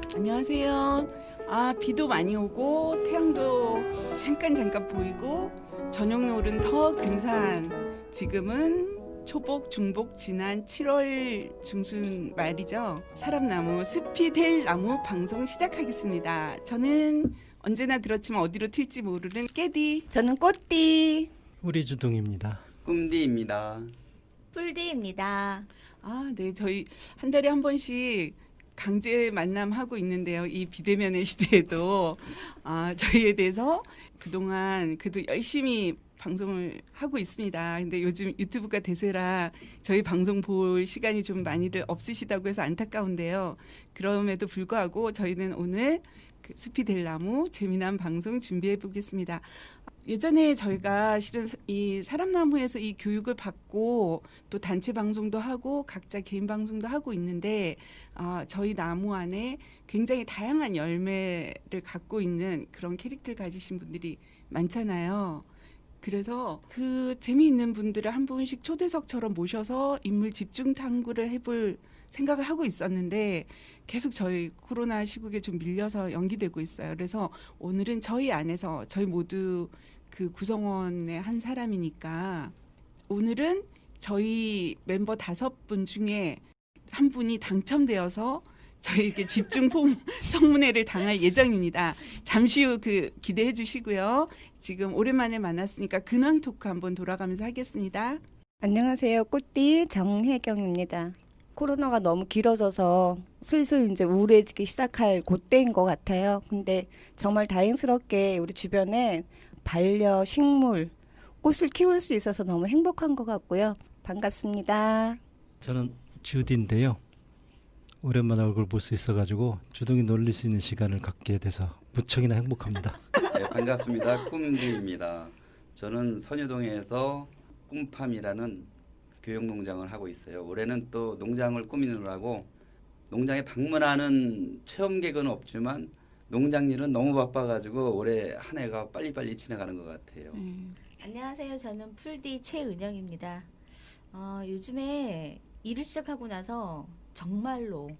안녕하세요. 비도 많이 오고 태양도 잠깐 보이고 저녁 노을은 더 근사한 지금은 초복, 중복 지난 7월 중순 말이죠. 사람나무 숲이 될 나무 방송 시작하겠습니다. 저는 언제나 그렇지만 어디로 튈지 모르는 깨디. 저는 꽃띠. 우리 주둥입니다. 꿈디입니다. 뿔디입니다. 네, 저희 한 달에 한 번씩 강제 만남하고 있는데요. 이 비대면의 시대에도 저희에 대해서 그동안 그래도 열심히 방송을 하고 있습니다. 근데 요즘 유튜브가 대세라 저희 방송 볼 시간이 좀 많이들 없으시다고 해서 안타까운데요. 그럼에도 불구하고 저희는 오늘 그 숲이 될 나무 재미난 방송 준비해 보겠습니다. 예전에 저희가 실은 이 사람나무에서 이 교육을 받고 또 단체 방송도 하고 각자 개인 방송도 하고 있는데 저희 나무 안에 굉장히 다양한 열매를 갖고 있는 그런 캐릭터를 가지신 분들이 많잖아요. 그래서 그 재미있는 분들을 한 분씩 초대석처럼 모셔서 인물 집중 탐구를 해볼 생각을 하고 있었는데 계속 저희 코로나 시국에 좀 밀려서 연기되고 있어요. 그래서 오늘은 저희 안에서 저희 모두 그 구성원의 한 사람이니까 오늘은 저희 멤버 5분 중에 한 분이 당첨되어서 저희에게 집중 청문회를 당할 예정입니다. 잠시 후 기대해 주시고요. 지금 오랜만에 만났으니까 근황 토크 한번 돌아가면서 하겠습니다. 안녕하세요. 꽃띠 정혜경입니다. 코로나가 너무 길어져서 슬슬 이제 우울해지기 시작할 그때인 것 같아요. 근데 정말 다행스럽게 우리 주변에 반려식물, 꽃을 키울 수 있어서 너무 행복한 것 같고요. 반갑습니다. 저는 주디인데요. 오랜만에 얼굴 볼 수 있어가지고 주둥이 놀릴 수 있는 시간을 갖게 돼서 무척이나 행복합니다. 네, 반갑습니다. 꿈디입니다. 저는 선유동에서 꿈팜이라는 교육농장을 하고 있어요. 올해는 또 농장을 꾸미느라고 농장에 방문하는 체험객은 없지만 농장 일은 너무 바빠가지고 올해 한 해가 빨리빨리 지나가는 것 같아요. 안녕하세요. 저는 풀디 최은영입니다. 요즘에 일을 시작하고 나서 정말로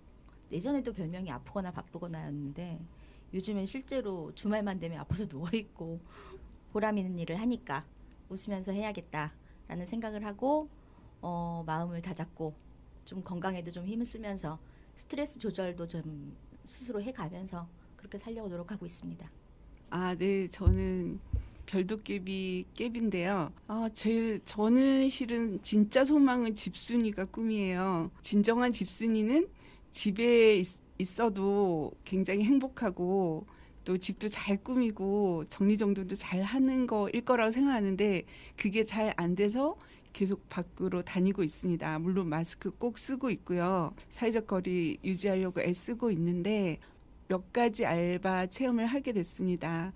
예전에도 별명이 아프거나 바쁘거나였는데 요즘엔 실제로 주말만 되면 아파서 누워있고 보람 있는 일을 하니까 웃으면서 해야겠다라는 생각을 하고 마음을 다잡고 좀 건강에도 좀 힘을 쓰면서 스트레스 조절도 좀 스스로 해가면서 그렇게 살려고 노력하고 있습니다. 네, 저는 별도깨비인데요. 저는 실은 진짜 소망은 집순이가 꿈이에요. 진정한 집순이는 집에 있어도 굉장히 행복하고 또 집도 잘 꾸미고 정리정돈도 잘 하는 거일 거라고 생각하는데 그게 잘 안 돼서 계속 밖으로 다니고 있습니다. 물론 마스크 꼭 쓰고 있고요. 사회적 거리 유지하려고 애쓰고 있는데 몇 가지 알바 체험을 하게 됐습니다.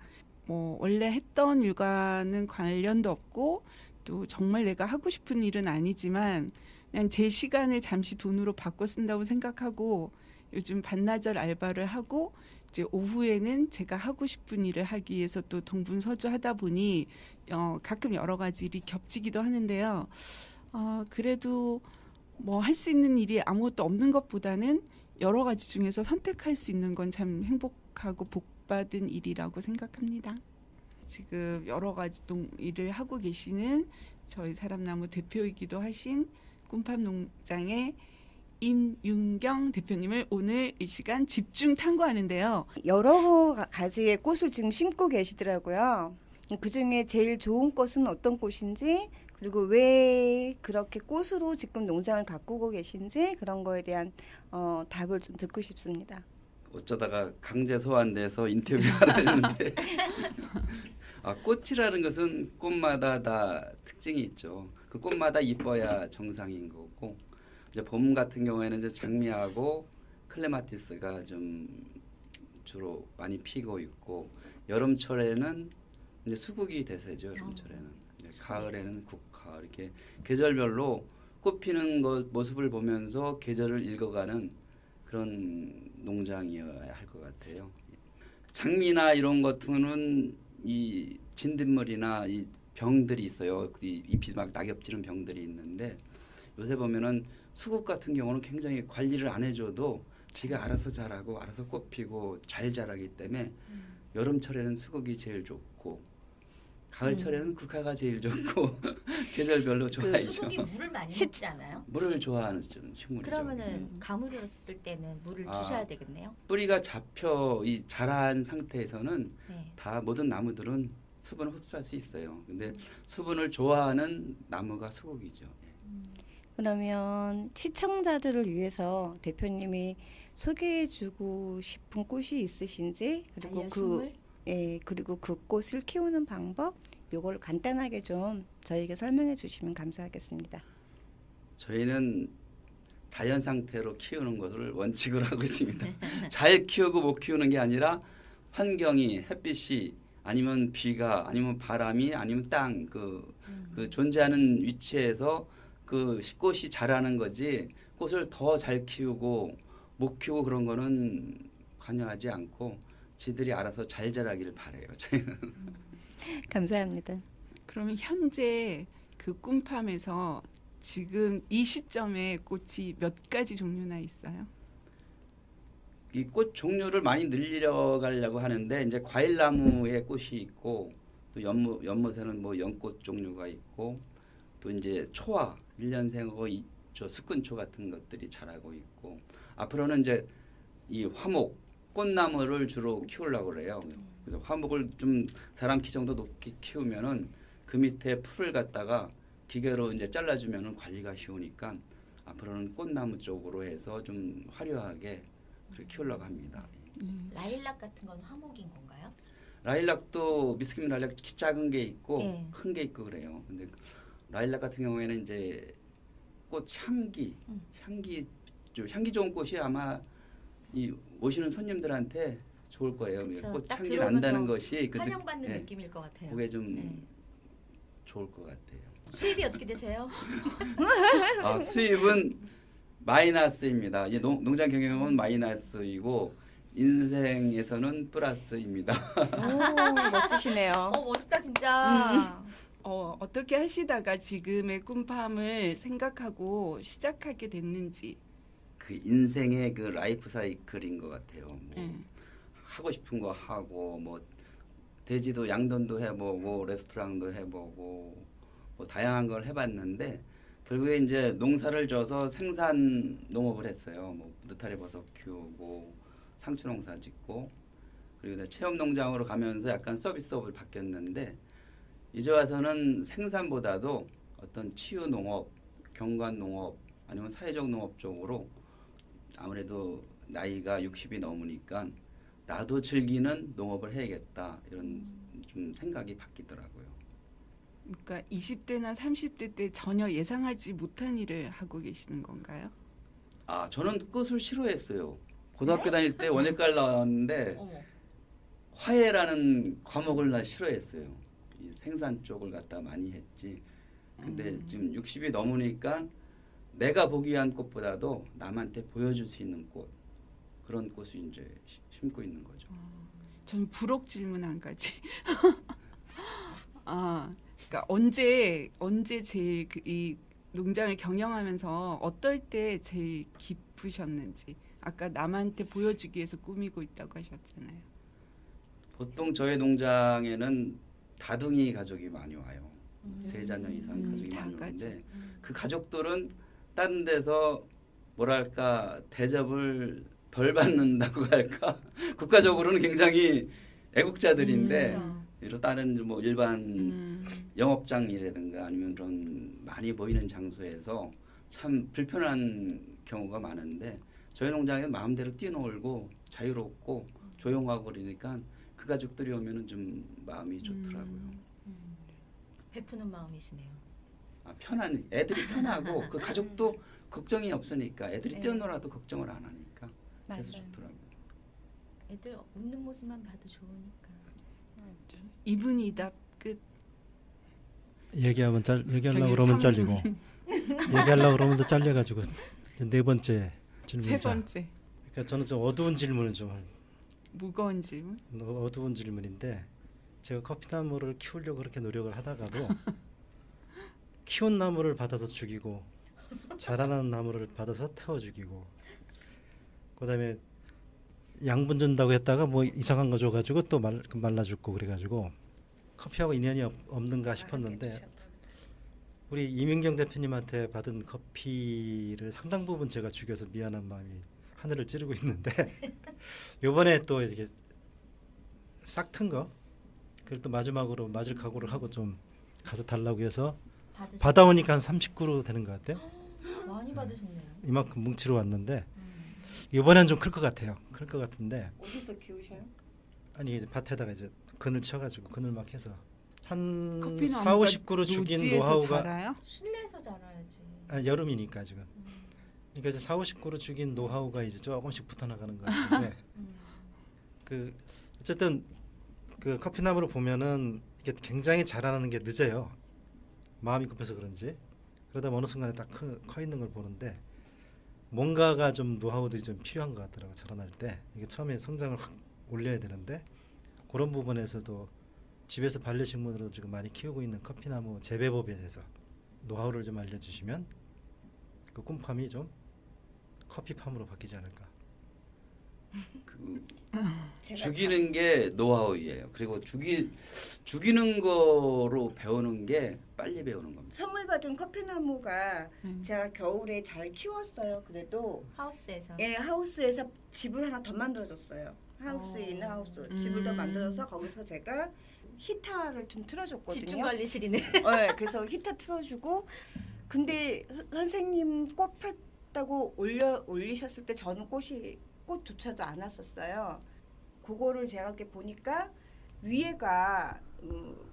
원래 했던 일과는 관련도 없고 또 정말 내가 하고 싶은 일은 아니지만 그냥 제 시간을 잠시 돈으로 바꿔 쓴다고 생각하고 요즘 반나절 알바를 하고 이제 오후에는 제가 하고 싶은 일을 하기 위해서 또 동분서주하다 보니 가끔 여러 가지 일이 겹치기도 하는데요. 그래도 할 수 있는 일이 아무것도 없는 것보다는 여러 가지 중에서 선택할 수 있는 건 참 행복하고 복받은 일이라고 생각합니다. 지금 여러 가지 일을 하고 계시는 저희 사람나무 대표이기도 하신 꿈팜 농장의 임윤경 대표님을 오늘 이 시간 집중 탐구하는데요. 여러 가지의 꽃을 지금 심고 계시더라고요. 그중에 제일 좋은 꽃은 어떤 꽃인지 그리고 왜 그렇게 꽃으로 지금 농장을 가꾸고 계신지 그런 거에 대한 답을 좀 듣고 싶습니다. 어쩌다가 강제 소환돼서 인터뷰하려 했는데 꽃이라는 것은 꽃마다 다 특징이 있죠. 그 꽃마다 이뻐야 정상인 거고 이제 봄 같은 경우에는 이제 장미하고 클레마티스가 좀 주로 많이 피고 있고 여름철에는 이제 수국이 대세죠. 여름철에는 가을에는 국화 이렇게 계절별로 꽃 피는 모습을 보면서 계절을 읽어가는 그런 농장이어야 할 것 같아요. 장미나 이런 것들은 이 진딧물이나 이 병들이 있어요. 이 잎이 막 낙엽지는 병들이 있는데 요새 보면은 수국 같은 경우는 굉장히 관리를 안 해줘도 지가 알아서 자라고 알아서 꽃 피고 잘 자라기 때문에 여름철에는 수국이 제일 좋고 가을철에는 국화가 제일 좋고 계절별로 좋아하죠. 수국이 물을 많이 시- 먹지 않아요? 물을 좋아하는 좀 식물이죠. 그러면은 가물었을 때는 물을 아. 주셔야 되겠네요. 뿌리가 잡혀 이 자란 상태에서는 네. 다 모든 나무들은 수분을 흡수할 수 있어요. 근데 수분을 좋아하는 나무가 수국이죠. 그러면 시청자들을 위해서 대표님이 소개해주고 싶은 꽃이 있으신지 그리고 반려식물? 그리고 그 꽃을 키우는 방법 요걸 간단하게 좀 저에게 설명해 주시면 감사하겠습니다. 저희는 자연 상태로 키우는 것을 원칙으로 하고 있습니다. 잘 키우고 못 키우는 게 아니라 환경이 햇빛이 아니면 비가 아니면 바람이 아니면 땅 그 존재하는 위치에서 그 꽃이 자라는 거지 꽃을 더 잘 키우고 못 키우고 그런 거는 관여하지 않고 지들이 알아서 잘 자라기를 바래요. 저희는. 감사합니다. 그러면 현재 그 꿈팜에서 지금 이 시점에 꽃이 몇 가지 종류나 있어요? 이 꽃 종류를 많이 늘려가려고 하는데 이제 과일나무에 꽃이 있고 또 연못에는 뭐 연꽃 종류가 있고 또 이제 초와 일년생하고 저 숙근초 같은 것들이 자라고 있고 앞으로는 이제 이 화목 꽃나무를 주로 키우려고 그래요. 그래서 화목을 좀 사람 키 정도 높게 키우면은 그 밑에 풀을 갖다가 기계로 이제 잘라주면은 관리가 쉬우니까 앞으로는 꽃나무 쪽으로 해서 좀 화려하게 그렇게 키우려고 합니다. 라일락 같은 건 화목인 건가요? 라일락도 미스김 라일락 키 작은 게 있고 네. 큰 게 있고 그래요. 근데 라일락 같은 경우에는 이제 꽃 향기 향기 좋은 꽃이 아마 이 오시는 손님들한테 좋을 거예요. 그쵸. 꽃 딱 향기 들어오면서 난다는 것이 그 환영받는 네, 느낌일 것 같아요. 그게 좀 네. 좋을 것 같아요. 수입이 어떻게 되세요? 아, 수입은 마이너스입니다. 이 농장 경영은 마이너스이고 인생에서는 플러스입니다. 오, 멋지시네요. 멋있다 진짜. 어떻게 하시다가 지금의 꿈팜을 생각하고 시작하게 됐는지. 그 인생의 그 라이프 사이클인 것 같아요. 뭐 네. 하고 싶은 거 하고 뭐 돼지도 양돈도 해보고 레스토랑도 해보고 뭐 다양한 걸 해봤는데 결국에 이제 농사를 져서 생산 농업을 했어요. 뭐 느타리 버섯 키우고 상추 농사 짓고 그리고 이제 체험 농장으로 가면서 약간 서비스업을 바뀌었는데 이제 와서는 생산보다도 어떤 치유 농업, 경관 농업 아니면 사회적 농업 쪽으로 아무래도 나이가 60이 넘으니까 나도 즐기는 농업을 해야겠다 이런 좀 생각이 바뀌더라고요. 그러니까 20대나 30대 때 전혀 예상하지 못한 일을 하고 계시는 건가요? 아 저는 꽃을 싫어했어요. 고등학교 다닐 때 원예과를 나왔는데 어머. 화해라는 과목을 나 싫어했어요. 이 생산 쪽을 갖다 많이 했지. 근데 지금 60이 넘으니까 내가 보기 위한 꽃보다도 남한테 보여줄 수 있는 꽃 그런 꽃을 이제 심고 있는 거죠. 전 부록 질문 한 가지. 아, 그러니까 언제 제일 이 농장을 경영하면서 어떨 때 제일 기쁘셨는지. 아까 남한테 보여주기 위해서 꾸미고 있다고 하셨잖아요. 보통 저희 농장에는 다둥이 가족이 많이 와요. 세 자녀 이상 가족이 많이 다가족. 오는데 그 가족들은 다른 데서 뭐랄까 대접을 덜 받는다고 할까 국가적으로는 굉장히 애국자들인데 그렇죠. 이런 다른 뭐 일반 영업장이라든가 아니면 그런 많이 보이는 장소에서 참 불편한 경우가 많은데 저희 농장에 마음대로 뛰어놀고 자유롭고 조용하고 그러니까 그 가족들이 오면은 좀 마음이 좋더라고요. 베푸는 마음이시네요. 아, 편한 애들이 편하고 그 가족도 걱정이 없으니까 애들이 네. 뛰어놀아도 걱정을 안 하니까 그래서 맞아요. 좋더라고요. 애들 웃는 모습만 봐도 좋으니까. 이분이답 끝. 얘기하려고 저기 그러면 삼- 잘리고 얘기하려고 그러면 또 잘려가지고 이제 네 번째 세 질문자. 번째 그러니까 저는 좀 어두운 질문을 좀 무거운 질문. 어두운 질문인데 제가 커피나무를 키우려고 그렇게 노력을 하다가도 키운 나무를 받아서 죽이고 자라는 나무를 받아서 태워 죽이고 그다음에 양분 준다고 했다가 뭐 이상한 거 줘가지고 또 말라 죽고 그래가지고 커피하고 인연이 없는가 싶었는데 우리 이민경 대표님한테 받은 커피를 상당 부분 제가 죽여서 미안한 마음이 하늘을 찌르고 있는데 이번에 또 이렇게 싹 튼 거 그걸 또 마지막으로 맞을 각오를 하고 좀 가서 달라고 해서 받아오니까 한 39로 되는 것 같아요. 많이 받으셨네요. 이만큼 뭉치러 왔는데 이번엔 좀 클 것 같아요. 클 것 같은데 어디서 키우셔요? 아니 이제 밭에다가 이제 그늘 쳐가지고 그늘 막 해서 한 커피는 4, 50그루 죽인 노지에서 노하우가 자라요? 실내에서 자라야지. 여름이니까 지금 그러니까 이제 4, 50그루 죽인 노하우가 이제 조금씩 붙어나가는 것 같은데 그 어쨌든 그 커피나무를 보면은 이게 굉장히 자라나는 게 늦어요. 마음이 급해서 그런지 그러다 어느 순간에 딱 커 있는 걸 보는데 뭔가가 좀 노하우들이 좀 필요한 것 같더라고. 자라날 때 이게 처음에 성장을 확 올려야 되는데 그런 부분에서도 집에서 반려식물로 지금 많이 키우고 있는 커피나무 재배법에 대해서 노하우를 좀 알려주시면 그 꿈팜이 좀 커피팜으로 바뀌지 않을까. 그 죽이는 게 노하우예요. 그리고 죽이는 거로 배우는 게 빨리 배우는 겁니다. 선물 받은 커피나무가 제가 겨울에 잘 키웠어요. 그래도 하우스에서. 예, 하우스에서 집을 하나 더 만들어줬어요. 하우스에 있는 하우스 집을 더 만들어서 거기서 제가 히타를 좀 틀어줬거든요. 집중관리실이네. 네, 그래서 히타 틀어주고 근데 선생님 꽃 폈다고 올리셨을 때 저는 꽃조차도 안 왔었어요. 그거를 제가 이렇게 보니까 위에가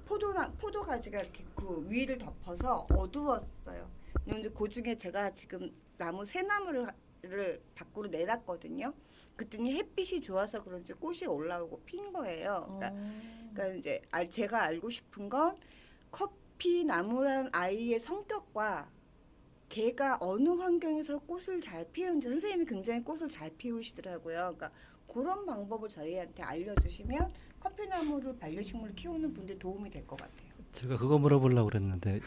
포도 가지가 이렇게 그 위를 덮어서 어두웠어요. 근데 그 중에 제가 지금 새 나무를 밖으로 내놨거든요. 그랬더니 햇빛이 좋아서 그런지 꽃이 올라오고 핀 거예요. 그러니까 이제 제가 알고 싶은 건 커피 나무란 아이의 성격과 걔가 어느 환경에서 꽃을 잘 피우는지 선생님이 굉장히 꽃을 잘 피우시더라고요. 그러니까 그런 방법을 저희한테 알려주시면 커피나무를 반려식물을 키우는 분들 도움이 될 것 같아요. 제가 그거 물어보려고 그랬는데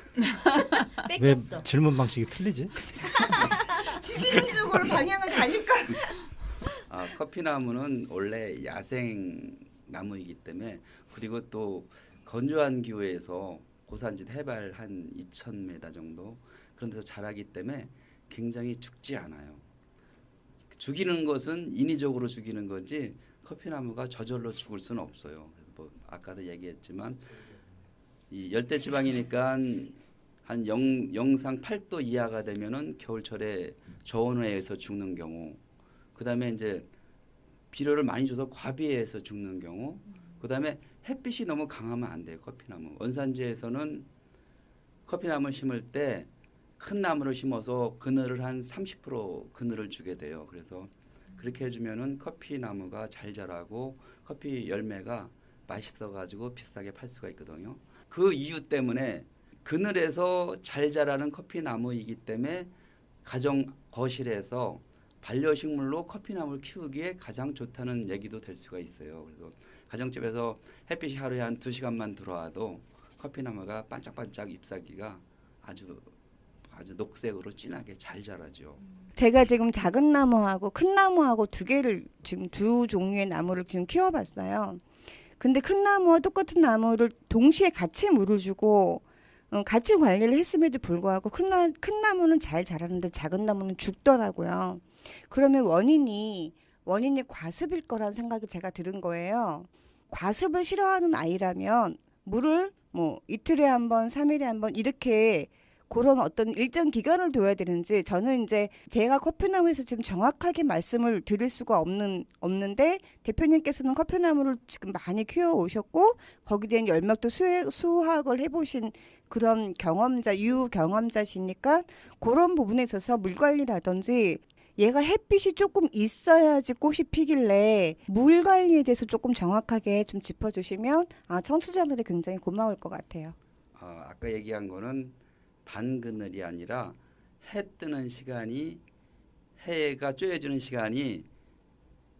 왜 뺏겼어. 질문 방식이 틀리지? 죽이는 쪽으로 방향을 가니까. 커피나무는 원래 야생 나무이기 때문에 그리고 또 건조한 기후에서 고산지 해발 한 2,000m 정도 그런 데서 자라기 때문에 굉장히 죽지 않아요. 죽이는 것은 인위적으로 죽이는 거지 커피나무가 저절로 죽을 수는 없어요. 뭐 아까도 얘기했지만 이 열대 지방이니까 한 영상 8도 이하가 되면은 겨울철에 저온에 의해서 죽는 경우, 그다음에 이제 비료를 많이 줘서 과비해서 죽는 경우, 그다음에 햇빛이 너무 강하면 안 돼요. 커피나무. 원산지에서는 커피나무를 심을 때 큰 나무를 심어서 그늘을 한 30% 그늘을 주게 돼요. 그래서 그렇게 해주면은 커피나무가 잘 자라고 커피 열매가 맛있어가지고 비싸게 팔 수가 있거든요. 그 이유 때문에 그늘에서 잘 자라는 커피나무이기 때문에 가정 거실에서 반려식물로 커피나무를 키우기에 가장 좋다는 얘기도 될 수가 있어요. 그래서 가정집에서 햇빛이 하루에 한 2시간만 들어와도 커피나무가 반짝반짝 잎사귀가 아주 녹색으로 진하게 잘 자라죠. 제가 지금 작은 나무하고 큰 나무하고 지금 두 종류의 나무를 지금 키워봤어요. 근데 큰 나무와 똑같은 나무를 동시에 같이 물을 주고 같이 관리를 했음에도 불구하고 큰 나무는 잘 자라는데 작은 나무는 죽더라고요. 그러면 원인이 과습일 거란 생각이 제가 들은 거예요. 과습을 싫어하는 아이라면 물을 뭐 이틀에 한 번, 3일에 한 번 이렇게 그런 어떤 일정 기간을 둬야 되는지 저는 이제 제가 커피나무에서 지금 정확하게 말씀을 드릴 수가 없는데 대표님께서는 커피나무를 지금 많이 키워 오셨고 거기에 대한 열명도 수확을 해보신 그런 유경험자시니까 그런 부분에 있어서 물 관리라든지 얘가 햇빛이 조금 있어야지 꽃이 피길래 물 관리에 대해서 조금 정확하게 좀 짚어주시면 청취자들이 굉장히 고마울 것 같아요. 아까 얘기한 거는 반그늘이 아니라 해 뜨는 시간이 해가 쬐어지는 시간이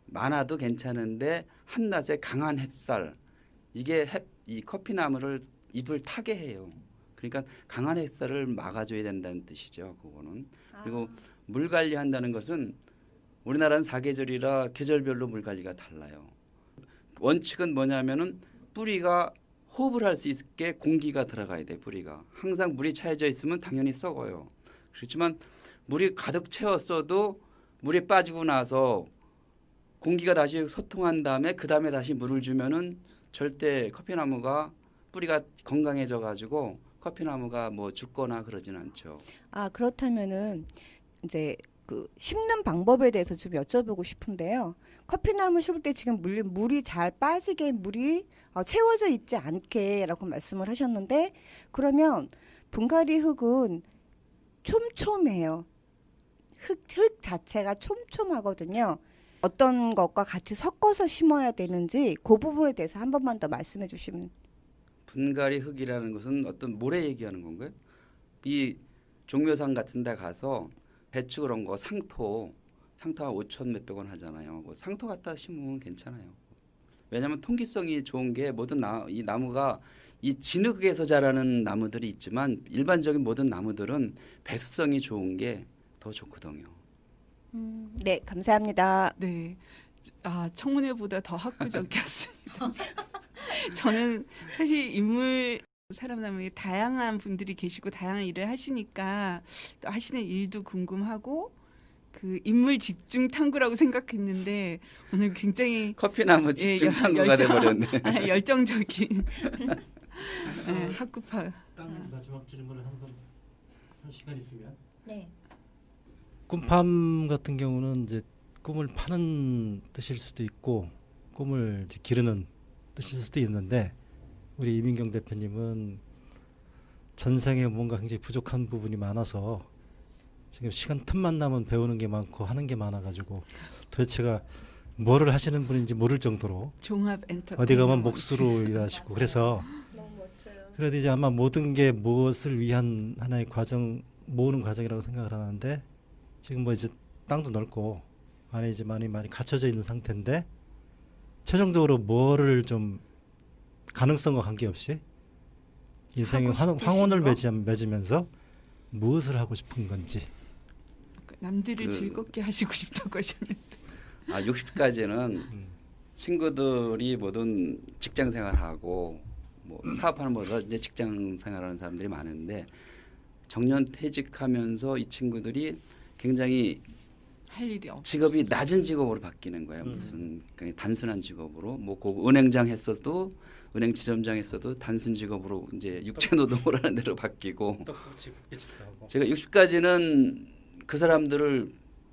많아도 괜찮은데 한낮에 강한 햇살 이게 이 커피나무를 잎을 타게 해요. 그러니까 강한 햇살을 막아줘야 된다는 뜻이죠. 그거는. 그리고 물 관리한다는 것은 우리나라는 사계절이라 계절별로 물 관리가 달라요. 원칙은 뭐냐면은 뿌리가 호흡을 할 수 있게 공기가 들어가야 돼. 뿌리가 항상 물이 차여져 있으면 당연히 썩어요. 그렇지만 물이 가득 채웠어도 물이 빠지고 나서 공기가 다시 소통한 다음에 그 다음에 다시 물을 주면은 절대 커피나무가 뿌리가 건강해져 가지고 커피나무가 뭐 죽거나 그러진 않죠. 아, 그렇다면은 이제 그 심는 방법에 대해서 좀 여쭤보고 싶은데요. 커피나무 심을 때 지금 물이 잘 빠지게 물이 채워져 있지 않게라고 말씀을 하셨는데, 그러면 분갈이 흙은 촘촘해요. 흙 자체가 촘촘하거든요. 어떤 것과 같이 섞어서 심어야 되는지 그 부분에 대해서 한 번만 더 말씀해 주시면. 분갈이 흙이라는 것은 어떤 모래 얘기하는 건가요? 이 종묘상 같은 데 가서 배추 그런 거 상토 한 5천 몇백 원 하잖아요. 뭐 상토 갖다 심으면 괜찮아요. 왜냐하면 통기성이 좋은 게 모든 이 나무가 이 진흙에서 자라는 나무들이 있지만 일반적인 모든 나무들은 배수성이 좋은 게 더 좋거든요. 네, 감사합니다. 네. 아, 청문회보다 더 학구적이었습니다. 저는 사실 인물 사람나무에 다양한 분들이 계시고 다양한 일을 하시니까 또 하시는 일도 궁금하고 그 인물 집중 탐구라고 생각했는데 오늘 굉장히 커피나무 집중 탐구가 돼버렸네. 열정적인 학구파. 땅 마지막 질문을 한번 한 시간 있으면. 네. 꿈팜 같은 경우는 이제 꿈을 파는 뜻일 수도 있고 꿈을 이제 기르는 뜻일 수도 있는데, 우리 이민경 대표님은 전생에 뭔가 굉장히 부족한 부분이 많아서 지금 시간 틈만 나면 배우는 게 많고 하는 게 많아가지고 도대체가 뭐를 하시는 분인지 모를 정도로 종합 엔터테인먼트. 어디 가면 몫으로 일하시고 그래서 너무 멋져요. 그래도 이제 아마 모든 게 무엇을 위한 하나의 과정, 모으는 과정이라고 생각을 하는데, 지금 뭐 이제 땅도 넓고 안에 이제 많이 갖춰져 있는 상태인데, 최종적으로 뭐를 좀 가능성과 관계없이 인생의 하고 싶으신 황혼을 거? 맺으면서 무엇을 하고 싶은 건지. 남들을 그- 즐겁게 하시고 싶다고 하셨는데. 60까지는 친구들이 모든 직장 생활하고 뭐 사업하는 보다 이제 직장 생활하는 사람들이 많은데, 정년 퇴직하면서 이 친구들이 굉장히 할 일이 없. 직업이 낮은 직업으로 바뀌는 거예요. 무슨 그냥 단순한 직업으로 뭐 그 은행장 했어도 은행 지점장 했어도 단순 직업으로 이제 육체 노동을 하는 데로 바뀌고, 떡국집 집도 하고. 제가 60까지는 그 사람들을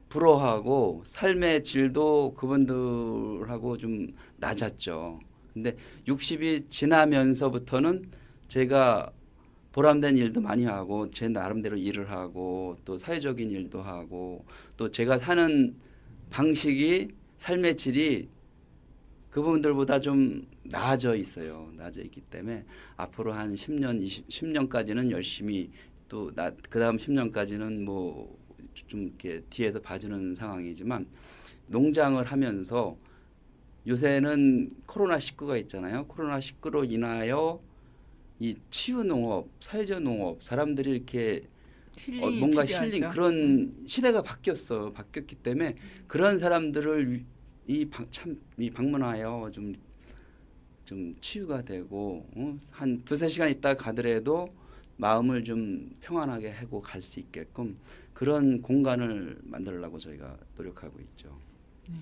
부러워하고 삶의 질도 그분들하고 좀 낮았죠. 근데 60이 지나면서부터는 제가 보람된 일도 많이 하고 제 나름대로 일을 하고 또 사회적인 일도 하고 또 제가 사는 방식이 삶의 질이 그분들보다 좀 나아져 있어요. 나아져 있기 때문에 앞으로 한 10년, 10년까지는 열심히 또 그다음 10년까지는 뭐 좀 이렇게 뒤에서 봐주는 상황이지만, 농장을 하면서 요새는 코로나19가 있잖아요. 코로나19로 인하여 이 치유 농업, 사회적 농업, 사람들이 이렇게 힐링이 뭔가 필요하죠. 힐링 그런 시대가 바뀌었기 때문에 그런 사람들을 이 방문하여 좀 치유가 되고 한 2-3시간 있다 가더라도 마음을 좀 평안하게 하고 갈 수 있게끔 그런 공간을 만들려고 저희가 노력하고 있죠. 네.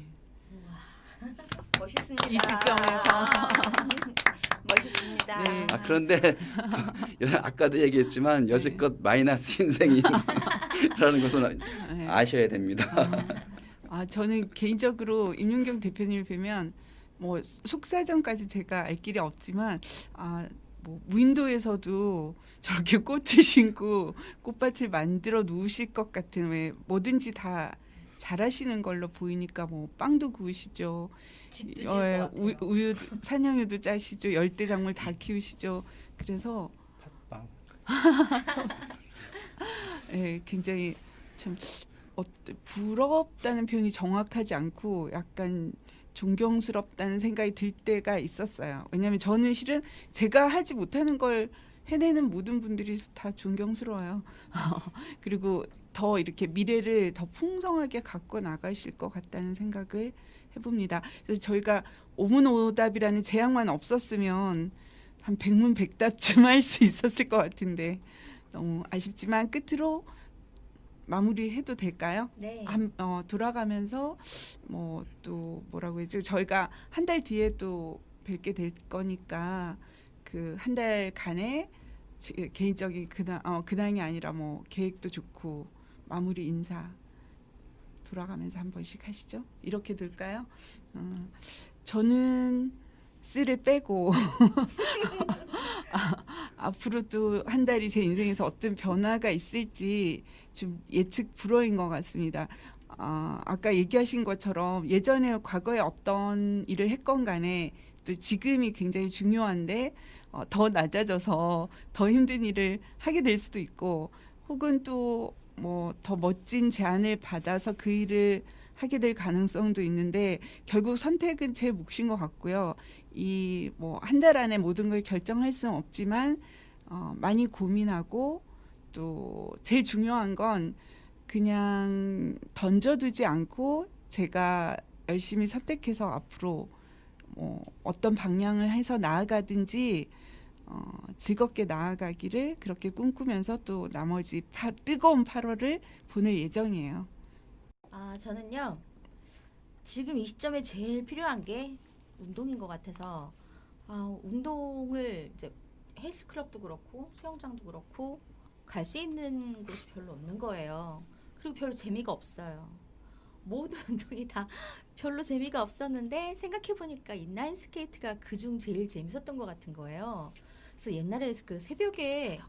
멋있습니다. 이 지점에서. 멋있습니다. 네. 그런데 아까도 얘기했지만 여지껏 마이너스 인생이라는 것을 네. 아셔야 됩니다. 저는 개인적으로 임윤경 대표님을 뵈면 뭐 속사정까지 제가 알 길이 없지만 뭐 무인도에서도 저렇게 꽃을 심고 꽃밭을 만들어 놓으실 것 같은, 왜 뭐든지 다 잘하시는 걸로 보이니까 뭐 빵도 구우시죠. 집도 지을 것 같아요. 우유 산양유도 짜시죠. 열대작물 다 키우시죠. 그래서 팥빵. 예, 굉장히 참 부럽다는 표현이 정확하지 않고 약간 존경스럽다는 생각이 들 때가 있었어요. 왜냐하면 저는 실은 제가 하지 못하는 걸 해내는 모든 분들이 다 존경스러워요. 그리고 더 이렇게 미래를 더 풍성하게 갖고 나가실 것 같다는 생각을 해봅니다. 그래서 저희가 오문오답이라는 제약만 없었으면 한 백문백답쯤 할 수 있었을 것 같은데 너무 아쉽지만 끝으로 마무리해도 될까요? 네. 돌아가면서 뭐 또 뭐라고 했죠? 저희가 한 달 뒤에 또 뵙게 될 거니까 그 한 달간의 개인적인 근황이 아니라 뭐 계획도 좋고 마무리 인사 돌아가면서 한 번씩 하시죠. 이렇게 될까요? 저는 쓰를 빼고 앞으로 또 한 달이 제 인생에서 어떤 변화가 있을지 좀 예측 불허인 것 같습니다. 아까 얘기하신 것처럼 예전에 과거에 어떤 일을 했건 간에 또 지금이 굉장히 중요한데 더 낮아져서 더 힘든 일을 하게 될 수도 있고 혹은 또 뭐 더 멋진 제안을 받아서 그 일을 하게 될 가능성도 있는데 결국 선택은 제 몫인 것 같고요. 이 뭐 한 달 안에 모든 걸 결정할 수는 없지만 많이 고민하고 또 제일 중요한 건 그냥 던져두지 않고 제가 열심히 선택해서 앞으로 뭐 어떤 방향을 해서 나아가든지 즐겁게 나아가기를 그렇게 꿈꾸면서 또 나머지 뜨거운 8월을 보낼 예정이에요. 저는요. 지금 이 시점에 제일 필요한 게 운동인 것 같아서 운동을 이제 헬스클럽도 그렇고 수영장도 그렇고 갈 수 있는 곳이 별로 없는 거예요. 그리고 별로 재미가 없어요. 모든 운동이 다 별로 재미가 없었는데 생각해보니까 인라인 스케이트가 그중 제일 재밌었던 것 같은 거예요. 그래서 옛날에 그 새벽에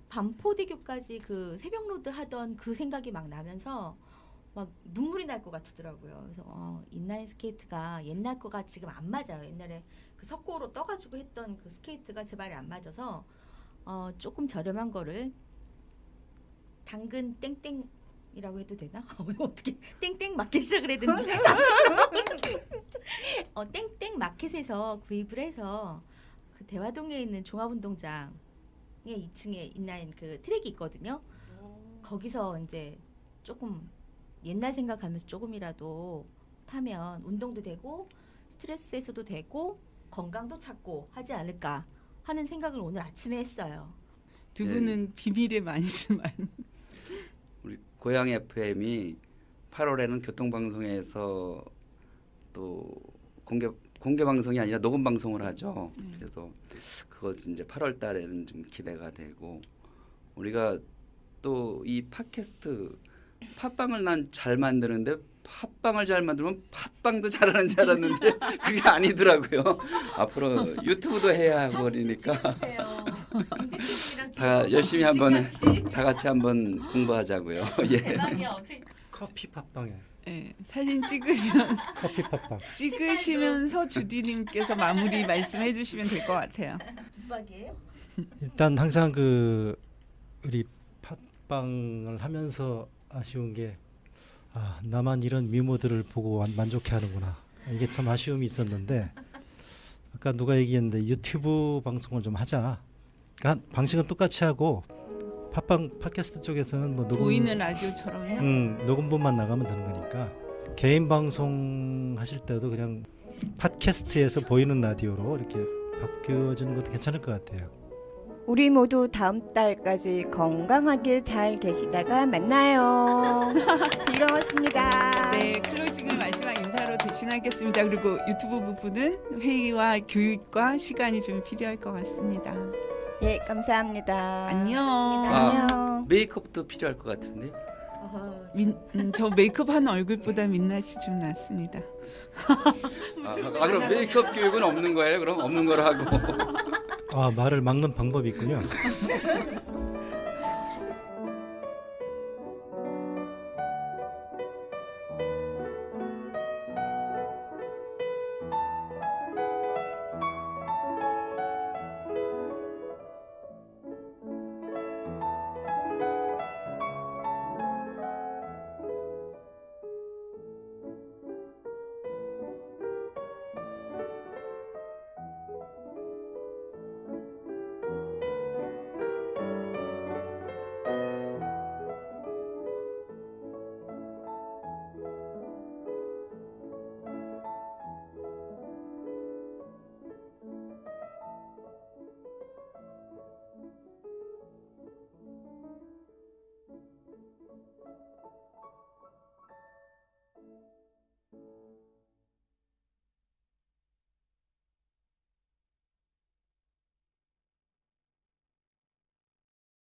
반포대교까지 그 새벽 로드 하던 그 생각이 막 나면서 막 눈물이 날 것 같더라고요. 그래서 인라인 스케이트가 옛날 거가 지금 안 맞아요. 옛날에 그 석고로 떠가지고 했던 그 스케이트가 제 발에 안 맞아서 조금 저렴한 거를 당근 땡땡이라고 해도 되나? 어떻게 땡땡 마켓이라 그래야 되나? 땡땡 마켓에서 구입을 해서 그 대화동에 있는 종합운동장에 2층에 인라인 그 트랙이 있거든요. 거기서 이제 조금 옛날 생각하면서 조금이라도 타면 운동도 되고 스트레스 해소도 되고 건강도 찾고 하지 않을까 하는 생각을 오늘 아침에 했어요. 두 분은 비밀의 많이지만 우리 고향 FM이 8월에는 교통방송에서 또 공개 방송이 아니라 녹음 방송을 하죠. 그래서 그것 이제 8월 달에는 좀 기대가 되고 우리가 또 이 팟캐스트 팟빵을 난 잘 만드는데 팟빵을 잘 만들면 팟빵도 잘하는 줄 알았는데 그게 아니더라고요. 앞으로 유튜브도 해야 하고 그러니까 다 열심히 한번 다 같이 한번 공부하자고요. 예. 커피 팟빵에 네, 사진 찍으시면서 커피 팟빵. 찍으시면서 주디님께서 마무리 말씀해 주시면 될 것 같아요. 뒷박이에요? 일단 항상 그 우리 팟빵을 하면서 아쉬운 게 나만 이런 미모들을 보고 만족해하는구나. 이게 참 아쉬움이 있었는데 아까 누가 얘기했는데 유튜브 방송을 좀 하자. 그러니까 방식은 똑같이 하고 팟캐스트 쪽에서는 뭐 보이는 라디오처럼요. 녹음본만 나가면 되는 거니까 개인 방송 하실 때도 그냥 팟캐스트에서 보이는 라디오로 이렇게 바뀌어지는 것도 괜찮을 것 같아요. 우리 모두 다음 달까지 건강하게 잘 계시다가 만나요. 즐거웠습니다. 네, 클로징을 마지막 인사로 대신하겠습니다. 그리고 유튜브 부분은 회의와 교육과 시간이 좀 필요할 것 같습니다. 예, 감사합니다. 안녕. 안녕. 메이크업도 필요할 것 같은데. 저 메이크업한 얼굴보다 민낯이 좀 낫습니다. 그럼 메이크업 교육은 없는 거예요? 그럼 없는 걸 하고. 말을 막는 방법이 있군요.